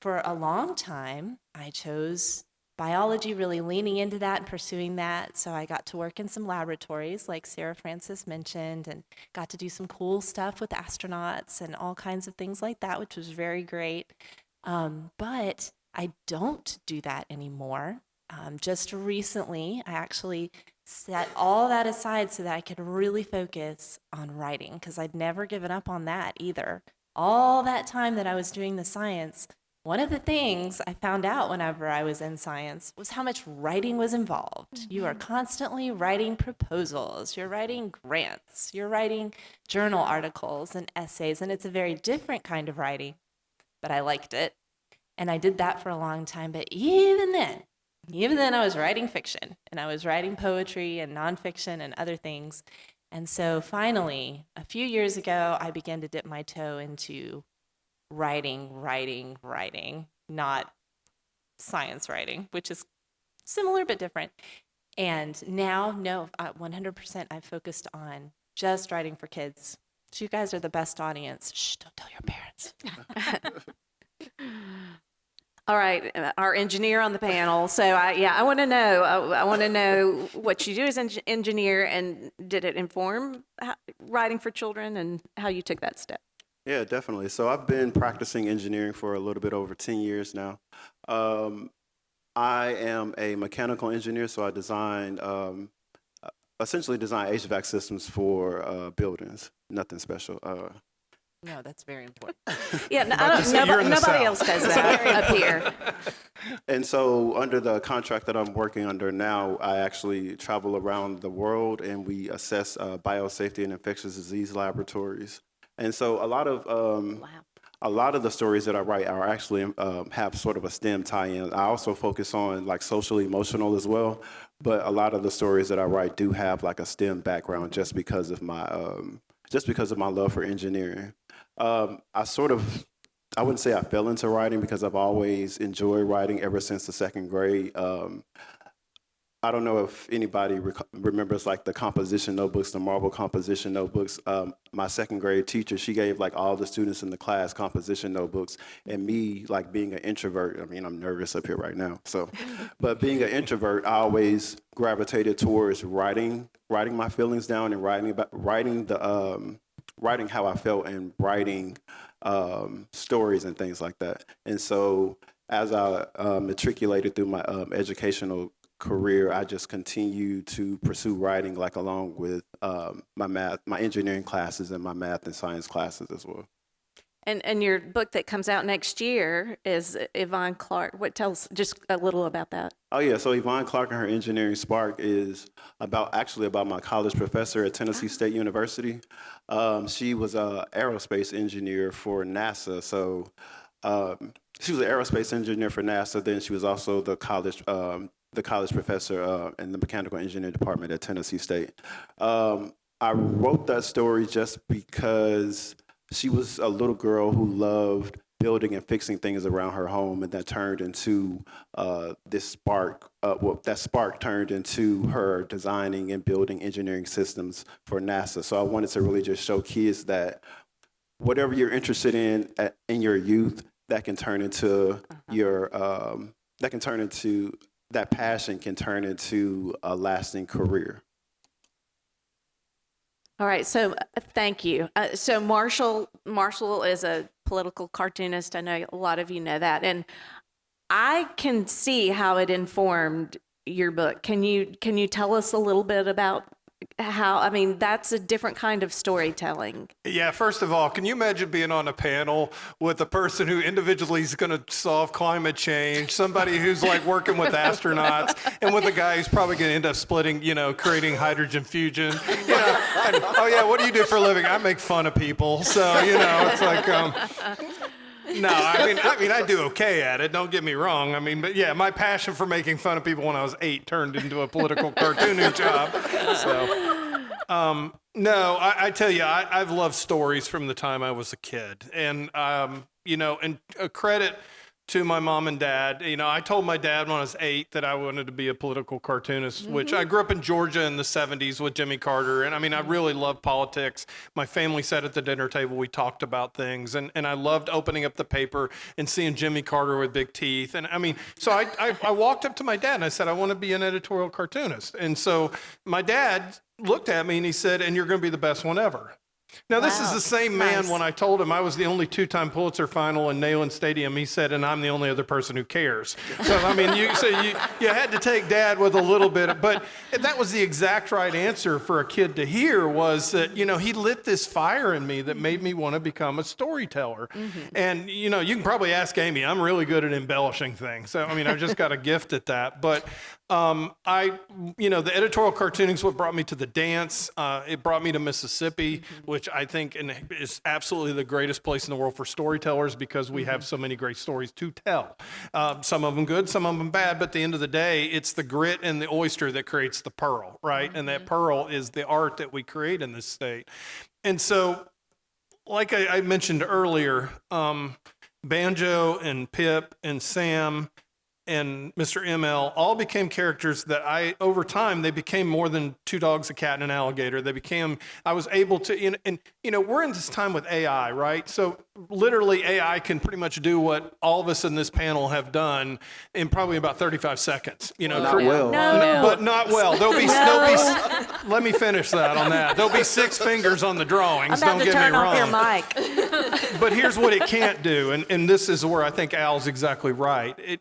S5: for a long time, I chose biology, really leaning into that and pursuing that. So I got to work in some laboratories, like Sarah Francis mentioned, and got to do some cool stuff with astronauts and all kinds of things like that, which was very great. But I don't do that anymore. Just recently, I actually set all that aside so that I could really focus on writing, because I'd never given up on that either. All that time that I was doing the science, one of the things I found out whenever I was in science was how much writing was involved. You are constantly writing proposals, you're writing grants, you're writing journal articles and essays, and it's a very different kind of writing, but I liked it. And I did that for a long time, but even then I was writing fiction, and I was writing poetry and nonfiction and other things. And so finally, a few years ago, I began to dip my toe into writing, not science writing, which is similar but different. And now, 100% I've focused on just writing for kids. So you guys are the best audience. Shh, don't tell your parents.
S1: All right, our engineer on the panel. So I want to know. I want to know what you do as an engineer, and did it inform writing for children, and how you took that step?
S4: Yeah, definitely. So I've been practicing engineering for a little bit over 10 years now. I am a mechanical engineer, so I essentially design HVAC systems for buildings. Nothing special.
S5: No, that's very important.
S1: Yeah,
S2: About to say you're in the
S1: nobody
S2: South.
S1: else does that up here.
S4: And so under the contract that I'm working under now, I actually travel around the world, and we assess biosafety and infectious disease laboratories. And so a lot of the stories that I write are actually have sort of a STEM tie-in. I also focus on like social emotional as well, but a lot of the stories that I write do have like a STEM background just because of my love for engineering. I wouldn't say I fell into writing, because I've always enjoyed writing ever since the second grade. I don't know if anybody remembers like the composition notebooks, the marble composition notebooks. My second grade teacher, she gave like all the students in the class composition notebooks, and me like being an introvert. I mean, I'm nervous up here right now. So, but being an introvert, I always gravitated towards writing my feelings down and writing how I felt and writing stories and things like that. And so as I matriculated through my educational career, I just continued to pursue writing like along with my engineering classes and my math and science classes as well.
S1: And your book that comes out next year is Yvonne Clark. Tell us just a little about that.
S4: Oh yeah, so Yvonne Clark and her engineering spark is about my college professor at Tennessee State University. She was an aerospace engineer for NASA. So she was an aerospace engineer for NASA. Then she was also the college professor in the mechanical engineering department at Tennessee State. I wrote that story just because she was a little girl who loved building and fixing things around her home, and that turned into this spark. That spark turned into her designing and building engineering systems for NASA. So I wanted to really just show kids that whatever you're interested in your youth, that can turn into that passion can turn into a lasting career.
S1: All right, so thank you. So Marshall is a political cartoonist. I know a lot of you know that, and I can see how it informed your book. Can you tell us a little bit about how? I mean, that's a different kind of storytelling.
S2: Yeah, first of all, can you imagine being on a panel with a person who individually is going to solve climate change, somebody who's like working with astronauts, and with a guy who's probably going to end up splitting, creating hydrogen fusion, and, oh yeah, what do you do for a living? I make fun of people. So, it's like, no, I mean, I do okay at it. Don't get me wrong. I mean, but yeah, my passion for making fun of people when I was 8 turned into a political cartooning job. So, no, I tell you, I've loved stories from the time I was a kid, and and a credit to my mom and dad. I told my dad when I was 8 that I wanted to be a political cartoonist, which I grew up in Georgia in the 70s with Jimmy Carter. And I really loved politics. My family sat at the dinner table. We talked about things. And I loved opening up the paper and seeing Jimmy Carter with big teeth. And so I walked up to my dad and I said, I want to be an editorial cartoonist. And so my dad looked at me and he said, and you're going to be the best one ever. Now, this is the same man.
S1: Nice.
S2: When I told him I was the only 2-time Pulitzer final in Neyland Stadium, he said, and I'm the only other person who cares. So, you had to take Dad with a little bit, but that was the exact right answer for a kid to hear, was that, he lit this fire in me that made me want to become a storyteller. Mm-hmm. And, you can probably ask Amy, I'm really good at embellishing things. So, I've just got a gift at that. But the editorial cartooning is what brought me to the dance. It brought me to Mississippi, which I think is absolutely the greatest place in the world for storytellers, because we have so many great stories to tell. Some of them good, some of them bad, but at the end of the day, it's the grit and the oyster that creates the pearl, right? And that pearl is the art that we create in this state. And so, like I mentioned earlier, Banjo and Pip and Sam and Mr. ML all became characters that over time, they became more than 2 dogs, a cat, and an alligator. I was able to, and we're in this time with AI, right? So literally AI can pretty much do what all of us in this panel have done in probably about 35 seconds.
S4: Not well.
S1: No.
S2: But not well. There'll be, let me finish that on that. There'll be 6 fingers on the drawings,
S1: I'm about
S2: don't
S1: to
S2: get
S1: turn
S2: me
S1: off
S2: wrong.
S1: your mic.
S2: But here's what it can't do, and this is where I think Al's exactly right.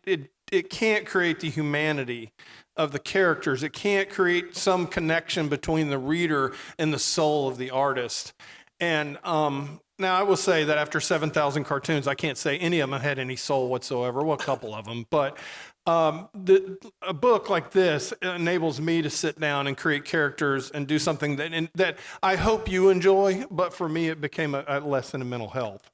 S2: It can't create the humanity of the characters. It can't create some connection between the reader and the soul of the artist. And now I will say that after 7,000 cartoons, I can't say any of them had any soul whatsoever. Well, a couple of them. But a book like this enables me to sit down and create characters and do something that I hope you enjoy. But for me, it became a lesson in mental health.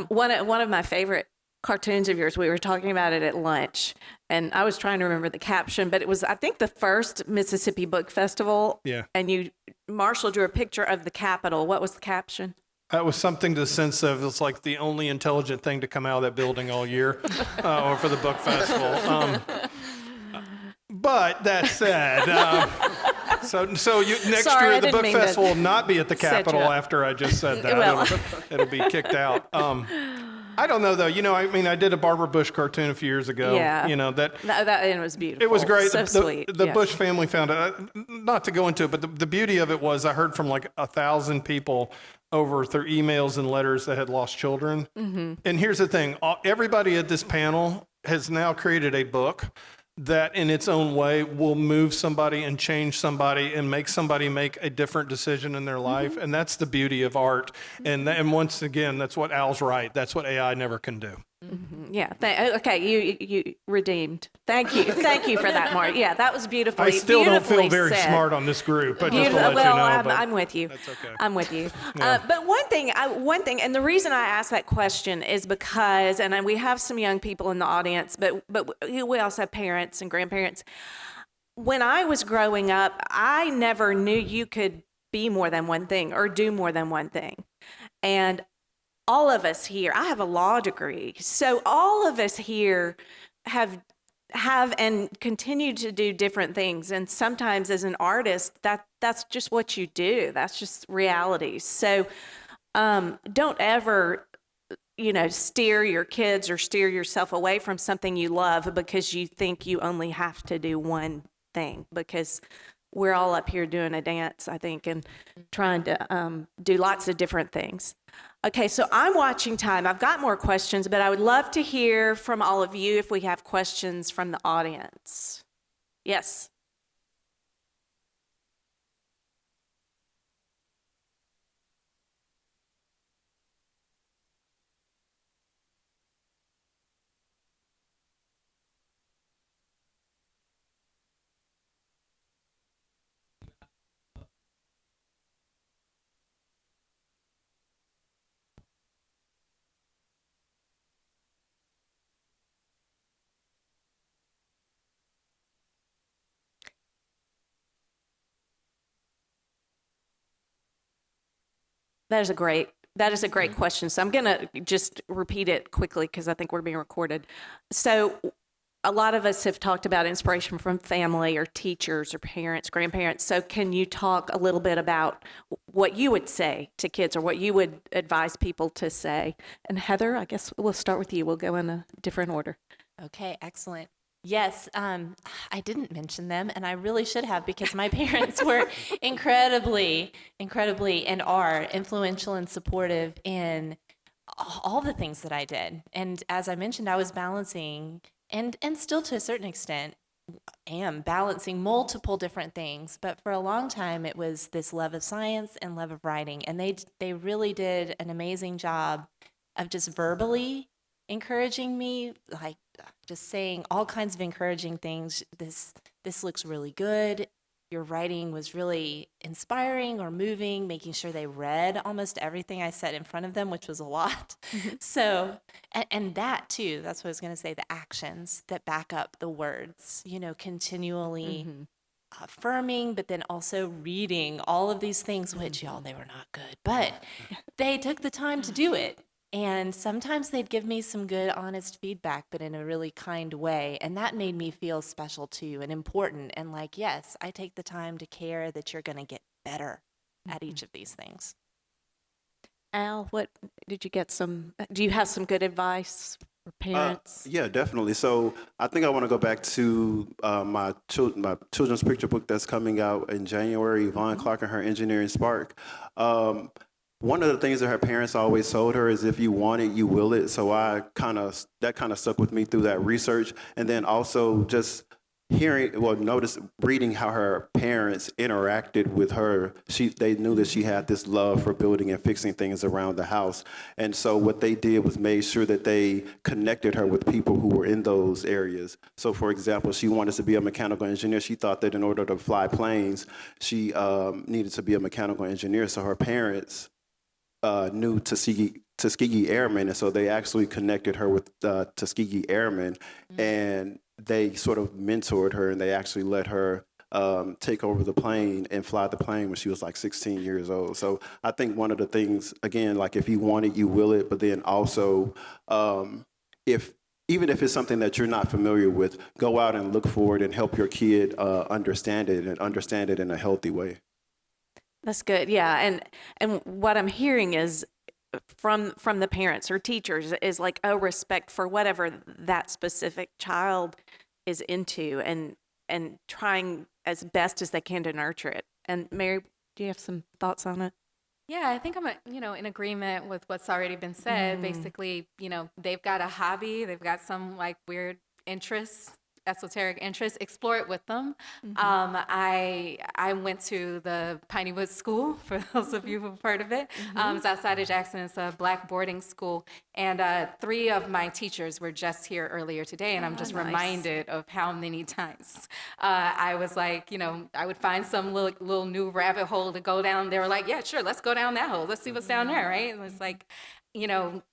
S1: One of my favorite cartoons of yours, we were talking about it at lunch, and I was trying to remember the caption, but it was, I think, the first Mississippi Book Festival. Yeah. And Marshall drew a picture of the Capitol. What was the caption?
S2: It was something to the sense of, it's like the only intelligent thing to come out of that building all year or for the book festival. But that said, next
S1: Sorry, I
S2: year the
S1: didn't
S2: book
S1: mean to
S2: festival will not be at the
S1: set you
S2: Capitol
S1: up.
S2: after I just said that.
S1: Well.
S2: It'll be kicked out. I don't know though. I did a Barbara Bush cartoon a few years ago.
S1: Yeah.
S2: That
S1: It was beautiful.
S2: it was great.
S1: So sweet.
S2: The
S1: Yeah.
S2: Bush family found it. Not to go into it, but the beauty of it was I heard from like 1,000 people over through emails and letters that had lost children. Mm-hmm. And here's the thing: everybody at this panel has now created a book that in its own way will move somebody and change somebody and make somebody make a different decision in their life. And that's the beauty of art. And once again, that's what Al's right. That's what AI never can do.
S1: Yeah. Okay. You redeemed. Thank you. Thank you for that, Mark. Yeah, that was beautifully.
S2: I still don't feel
S1: beautifully
S2: very
S1: said.
S2: smart on this group. But just to let
S1: Well,
S2: you know.
S1: I'm with you.
S2: That's okay.
S1: I'm with you. But one thing, and the reason I asked that question is because, and we have some young people in the audience, but we also have parents and grandparents. When I was growing up, I never knew you could be more than one thing or do more than one thing. And all of us here, I have a law degree, so all of us here have and continue to do different things. And sometimes as an artist, that's just what you do. That's just reality. So don't ever, steer your kids or steer yourself away from something you love because you think you only have to do one thing, because we're all up here doing a dance, I think, and trying to do lots of different things. Okay, so I'm watching time. I've got more questions, but I would love to hear from all of you if we have questions from the audience. Yes. That is a great question. So I'm going to just repeat it quickly because I think we're being recorded. So a lot of us have talked about inspiration from family or teachers or parents, grandparents. So can you talk a little bit about what you would say to kids or what you would advise people to say? And Heather, I guess we'll start with you. We'll go in a different order.
S5: Okay, excellent. Yes, I didn't mention them, and I really should have, because my parents were incredibly, and are influential and supportive in all the things that I did. And as I mentioned, I was balancing, and still to a certain extent, am balancing multiple different things. But for a long time, it was this love of science and love of writing. And they really did an amazing job of just verbally encouraging me, like just saying all kinds of encouraging things. This looks really good. Your writing was really inspiring or moving, making sure they read almost everything I said in front of them, which was a lot. So, and that too, that's what I was going to say, the actions that back up the words, continually affirming, but then also reading all of these things, which y'all, they were not good, but they took the time to do it. And sometimes they'd give me some good, honest feedback, but in a really kind way. And that made me feel special too and important. And like, yes, I take the time to care that you're going to get better at each of these things.
S1: Al, what did you get do you have some good advice for parents?
S4: Yeah, definitely. So I think I want to go back to my children's picture book that's coming out in January, Yvonne Clark and Her Engineering Spark. One of the things that her parents always told her is, if you want it, you will it. So that kind of stuck with me through that research. And then also just reading how her parents interacted with her. They knew that she had this love for building and fixing things around the house. And so what they did was made sure that they connected her with people who were in those areas. So for example, she wanted to be a mechanical engineer. She thought that in order to fly planes, she needed to be a mechanical engineer. So her parents knew Tuskegee Airmen, and so they actually connected her with Tuskegee Airmen, and they sort of mentored her, and they actually let her take over the plane and fly the plane when she was like 16 years old. So I think one of the things, again, like if you want it, you will it, but then also if even if it's something that you're not familiar with, go out and look for it and help your kid understand it and understand it in a healthy way.
S1: That's good. Yeah. And what I'm hearing is from the parents or teachers is like, oh, respect for whatever that specific child is into and trying as best as they can to nurture it. And Mary, do you have some thoughts on it?
S3: Yeah, I think I'm, in agreement with what's already been said. Basically, they've got a hobby, they've got some like weird interests, esoteric interests. Explore it with them. I went to the Piney Woods School, for those of you who've heard of it. It's outside of Jackson. It's a Black boarding school. And 3 of my teachers were just here earlier today, and I'm just reminded of how many times I was like, I would find some little new rabbit hole to go down. They were like, yeah, sure, let's go down that hole. Let's see what's down there, right? And it's like,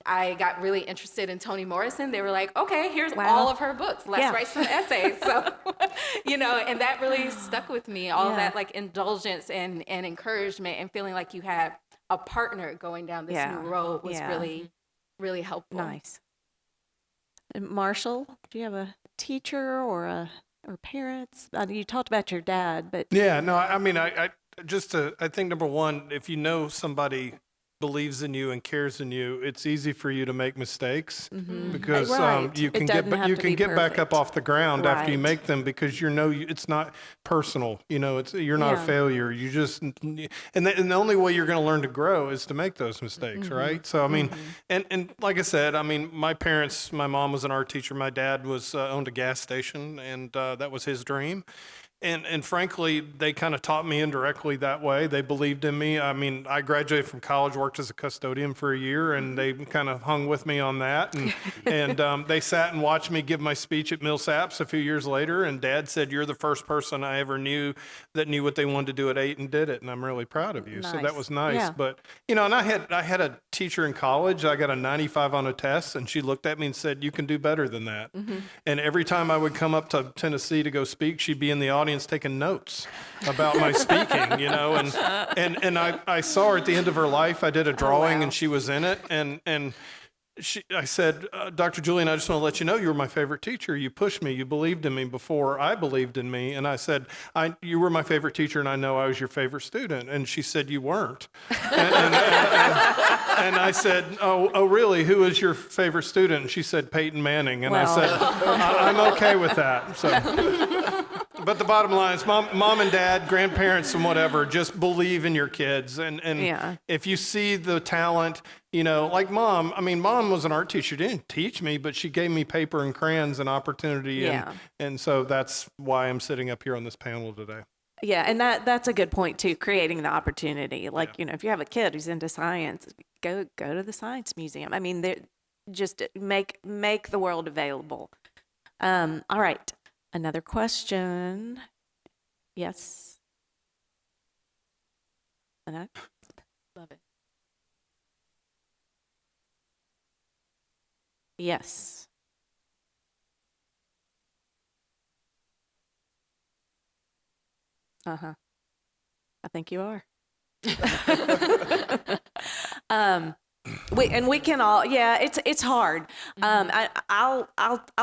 S3: I got really interested in Toni Morrison. They were like, okay, here's all of her books. Let's write some essays. So, and that really stuck with me. All that like indulgence and encouragement and feeling like you had a partner going down this new road was really, really helpful.
S1: Nice. And Marshall, do you have a teacher or parents? You talked about your dad, but
S2: Yeah, no, I mean, I think number one, if you know somebody believes in you and cares in you, it's easy for you to make mistakes because
S1: Right.
S2: you
S1: It
S2: can
S1: doesn't have to be
S2: get back
S1: perfect.
S2: up off the ground after you
S1: Right.
S2: make them because it's not personal. You're not a
S1: Yeah.
S2: failure. You just and the only way you're going to learn to grow is to make those mistakes, right? So I mean, and like I said, I mean, my mom was an art teacher. My dad was owned a gas station, and that was his dream. And frankly, they kind of taught me indirectly that way. They believed in me. I mean, I graduated from college, worked as a custodian for a year, and they kind of hung with me on that. And they sat and watched me give my speech at Millsaps a few years later. And Dad said, "You're the first person I ever knew that knew what they wanted to do at 8 and did it. And I'm really proud of you." So that
S1: Nice.
S2: was nice.
S1: Yeah.
S2: But and I had a teacher in college. I got a 95 on a test, and she looked at me and said, "You can do better than that." And every time I would come up to Tennessee to go speak, she'd be in the audience taking notes about my speaking, and I saw her at the end of her life. I did a drawing and she was in it. And I said, "Dr. Julian, I just want to let you know you were my favorite teacher. You pushed me. You believed in me before I believed in me." And I said, "You were my favorite teacher, and I know I was your favorite student." And she said, "You weren't." And I said, oh, really? Who is your favorite student? And she said, "Peyton Manning." And I said, I'm okay with that. So, but the bottom line is mom and dad, grandparents and whatever, just believe in your kids. And if you see the talent, like mom, I mean, mom was an art teacher. She didn't teach me, but she gave me paper and crayons and opportunity. And so that's why I'm sitting up here on this panel today.
S1: yeah, and that's a good point too, creating the opportunity. Like, if you have a kid who's into science, go to the science museum. I mean, just make the world available. All right. Another question. Yes. Annette?
S3: Love it.
S1: Yes. Uh-huh. I think you are. We can all, it's hard. I'll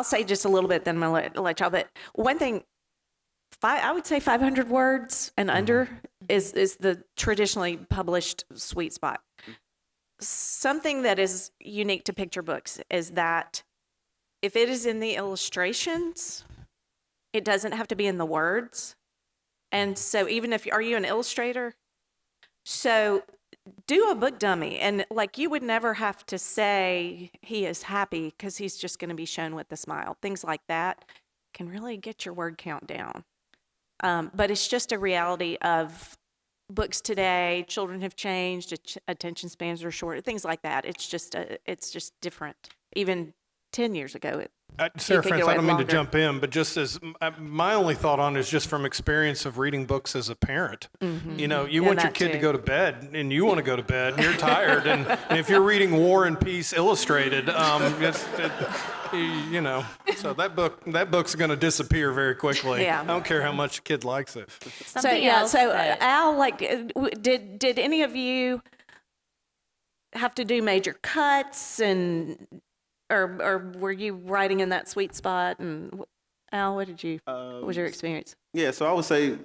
S1: say just a little bit, then I'm gonna let y'all. But one thing, I would say 500 words and under is the traditionally published sweet spot. Something that is unique to picture books is that if it is in the illustrations, it doesn't have to be in the words. And so even are you an illustrator? So do a book dummy, and like you would never have to say he is happy because he's just going to be shown with a smile. Things like that can really get your word count down. But it's just a reality of books today. Children have changed. Attention spans are short. Things like that. It's just different. Even 10 years ago,
S2: Sarah
S1: could
S2: France,
S1: go
S2: I don't mean to
S1: longer.
S2: jump in, but just as my only thought on it is just from experience of reading books as a parent. You want your
S1: that
S2: kid to
S1: too.
S2: go to bed, and you want to go to bed, and you're tired, and if you're reading War and Peace Illustrated, so that book's going to disappear very quickly.
S1: Yeah.
S2: I don't care how much the kid likes it.
S5: Something else that-
S1: Al, like, did any of you have to do major cuts and or were you writing in that sweet spot? And Al, what was your experience?
S4: Yeah, so I would say,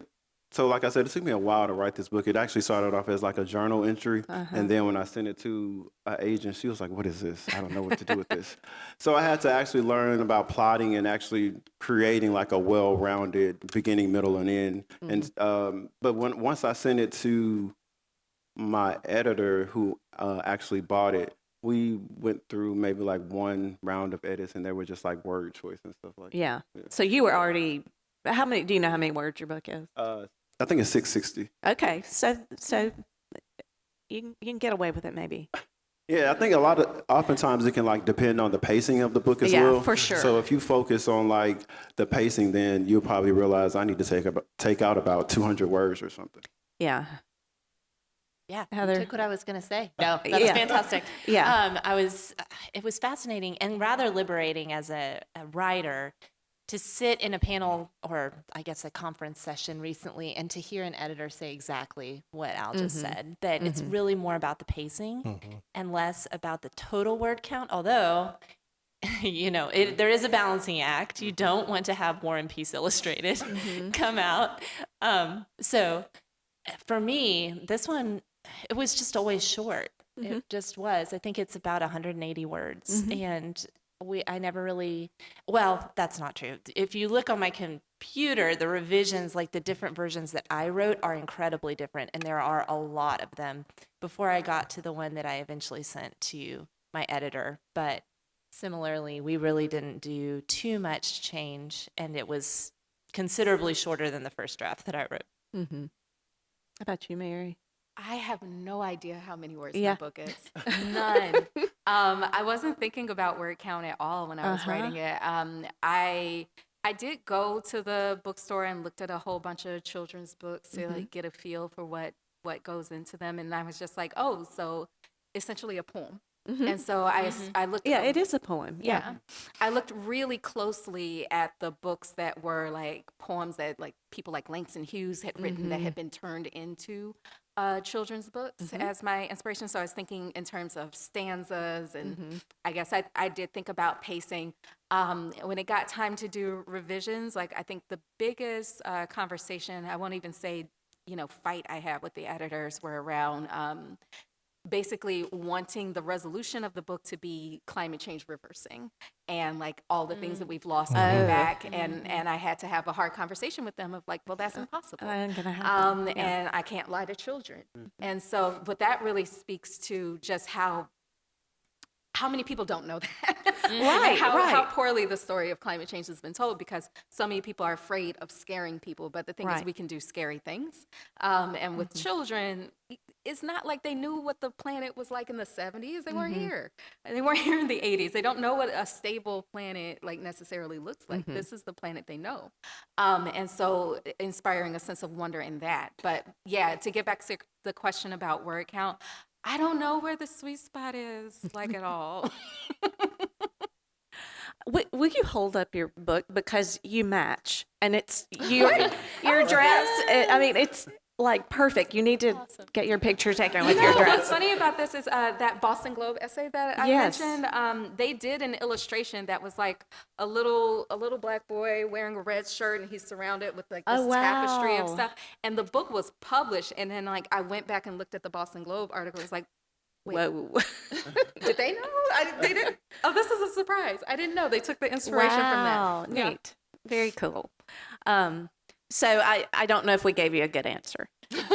S4: so like I said, it took me a while to write this book. It actually started off as like a journal entry. And then when I sent it to an agent, she was like, what is this? I don't know what to do with this. So I had to actually learn about plotting and actually creating like a well-rounded beginning, middle, and end. And but once I sent it to my editor who actually bought it, we went through maybe like one round of edits, and they were just like word choice and stuff like that.
S1: Yeah. So you were already, do you know how many words your book is?
S4: I think it's 660.
S1: Okay. So you can get away with it maybe.
S4: Yeah, I think oftentimes it can like depend on the pacing of the book as
S1: Yeah,
S4: well.
S1: for sure.
S4: So if you focus on like the pacing, then you'll probably realize I need to take out about 200 words or something.
S1: Yeah.
S5: Yeah,
S1: Heather?
S5: you took what I was going to say. No, that's
S1: Yeah.
S5: fantastic.
S1: Yeah.
S5: It was fascinating and rather liberating as a writer to sit in a panel or I guess a conference session recently and to hear an editor say exactly what Al just said, that it's really more about the pacing and less about the total word count, although there is a balancing act. You don't want to have War and Peace Illustrated come out. So for me, this one, it was just always short. It just was. I think it's about 180 words. And I never really, well, that's not true. If you look on my computer, the revisions, like the different versions that I wrote are incredibly different. And there are a lot of them before I got to the one that I eventually sent to my editor. But similarly, we really didn't do too much change. And it was considerably shorter than the first draft that I wrote.
S1: How about you, Mary?
S3: I have no idea how many words
S1: Yeah.
S3: my book is. None. I wasn't thinking about word count at all when I was writing it. I did go to the bookstore and looked at a whole bunch of children's books to like get a feel for what goes into them, and I was just like, oh, so essentially a poem. And so I looked.
S1: Yeah, it is a poem.
S3: Yeah. I looked really closely at the books that were like poems that like people like Langston Hughes had written that had been turned into children's books as my inspiration. So I was thinking in terms of stanzas, and I guess I did think about pacing. When it got time to do revisions, like I think the biggest conversation, I won't even say, fight I had with the editors were around basically wanting the resolution of the book to be climate change reversing and like all the things that we've lost looking back. And I had to have a hard conversation with them of like, well, that's impossible.
S1: Ain't gonna happen.
S3: And I can't lie to children. And so, but that really speaks to just how many people don't know that.
S1: Right,
S3: How poorly the story of climate change has been told, because so many people are afraid of scaring people. But the thing is, we can do scary things. And with children, it's not like they knew what the planet was like in the 70s. They weren't here. And they weren't here in the 80s. They don't know what a stable planet like necessarily looks like. This is the planet they know. And so inspiring a sense of wonder in that. But yeah, to get back to the question about word count, I don't know where the sweet spot is, like at all.
S1: Will you hold up your book, because you match, and it's your dress. I mean, it's like perfect. You need to get your picture taken with your dress.
S3: What's funny about this is that Boston Globe essay that I mentioned. They did an illustration that was like a little black boy wearing a red shirt, and he's surrounded with like this tapestry of stuff. And the book was published, and then like I went back and looked at the Boston Globe article. It was like, wait,
S1: Whoa.
S3: did they know? They didn't. Oh, this is a surprise. I didn't know. They took the inspiration from that.
S1: Neat. Yeah. Very cool. So I don't know if we gave you a good answer.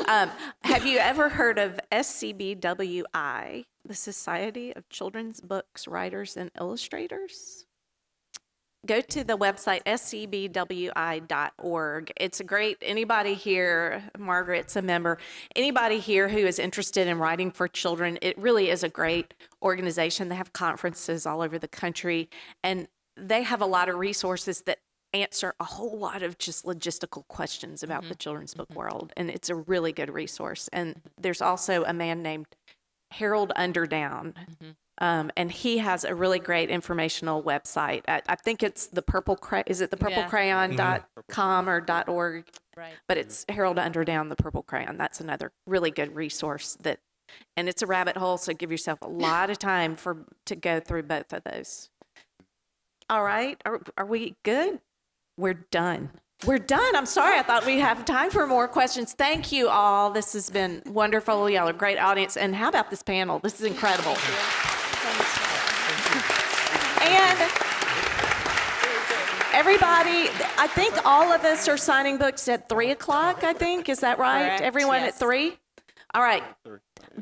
S1: Have you ever heard of SCBWI, the Society of Children's Books Writers and Illustrators? Go to the website scbwi.org. It's a great, anybody here, Margaret's a member, anybody here who is interested in writing for children, it really is a great organization. They have conferences all over the country, and they have a lot of resources that answer a whole lot of just logistical questions about the children's book world, and it's a really good resource. And there's also a man named Harold Underdown, and he has a really great informational website. I think it's the Purple is it the purplecrayon.com or .org?
S5: Right.
S1: But it's Harold Underdown, the Purple Crayon. That's another really good resource and it's a rabbit hole, so give yourself a lot of time to go through both of those. All right. Are we good? We're done. We're done. I'm sorry. I thought we'd have time for more questions. Thank you all. This has been wonderful. Y'all are a great audience. And how about this panel? This is incredible. And everybody, I think all of us are signing books at 3 o'clock, I think. Is that right?
S5: Correct,
S1: Everyone
S5: yes.
S1: at 3? All right.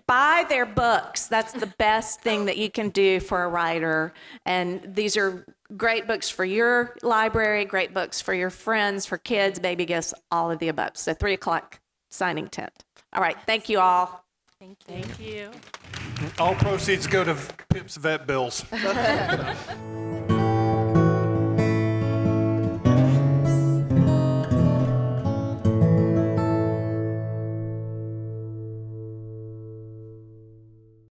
S1: Buy their books. That's the best thing that you can do for a writer. And these are great books for your library, great books for your friends, for kids, baby gifts, all of the above. So 3 o'clock signing tent. All right. Thank you all.
S5: Thank you.
S2: All proceeds go to Pip's vet bills.